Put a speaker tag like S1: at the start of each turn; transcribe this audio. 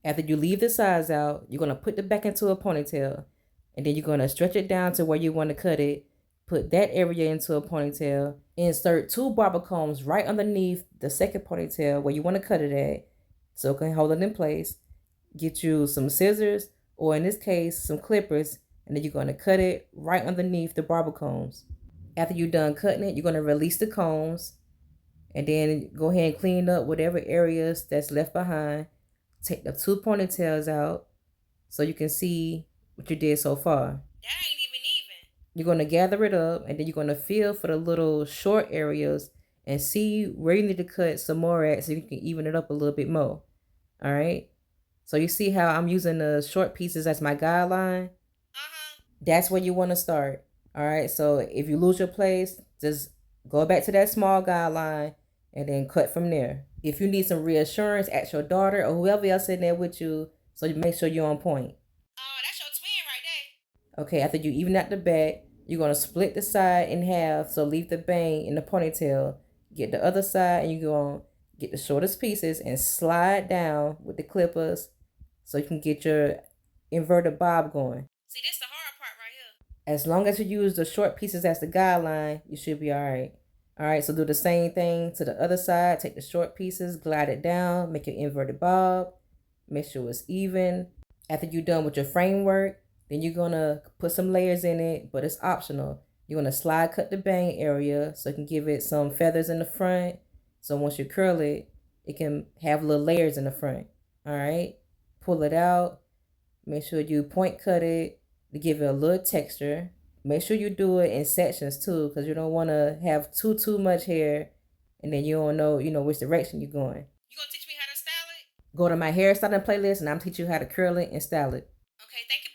S1: After you leave the sides out, you're going to put the back into a ponytail. And then you're going to stretch it down to where you want to cut it. Put that area into a ponytail. Insert 2 barber combs right underneath the second ponytail where you want to cut it at, so it can hold it in place. Get you some scissors, or in this case, some clippers, and then you're going to cut it right underneath the barber combs. After you're done cutting it, you're going to release the combs, and then go ahead and clean up whatever areas that's left behind. Take the 2 ponytails out so you can see what you did so far.
S2: That ain't even.
S1: You're going to gather it up, and then you're going to feel for the little short areas and see where you need to cut some more at so you can even it up a little bit more. All right. So you see how I'm using the short pieces as my guideline? That's where you want to start. All right. So if you lose your place, just go back to that small guideline and then cut from there. If you need some reassurance, ask your daughter or whoever else in there with you, so you make sure you're on point.
S2: Oh, that's your twin right there.
S1: Okay, after you even out the back, you're going to split the side in half. So leave the bang in the ponytail. Get the other side and you're going to get the shortest pieces and slide down with the clippers so you can get your inverted bob going.
S2: See, this the hard part right here.
S1: As long as you use the short pieces as the guideline, you should be all right. All right, so do the same thing to the other side. Take the short pieces, glide it down, make your inverted bob. Make sure it's even. After you're done with your framework, then you're going to put some layers in it, but it's optional. You're going to slide cut the bang area so you can give it some feathers in the front. So once you curl it, it can have little layers in the front. All right, pull it out. Make sure you point cut it to give it a little texture. Make sure you do it in sections too, because you don't want to have too much hair and then you don't know, which direction you're going.
S2: You gonna teach me how to style it?
S1: Go to my hairstyling playlist and I'm teaching you how to curl it and style it.
S2: Okay, thank you.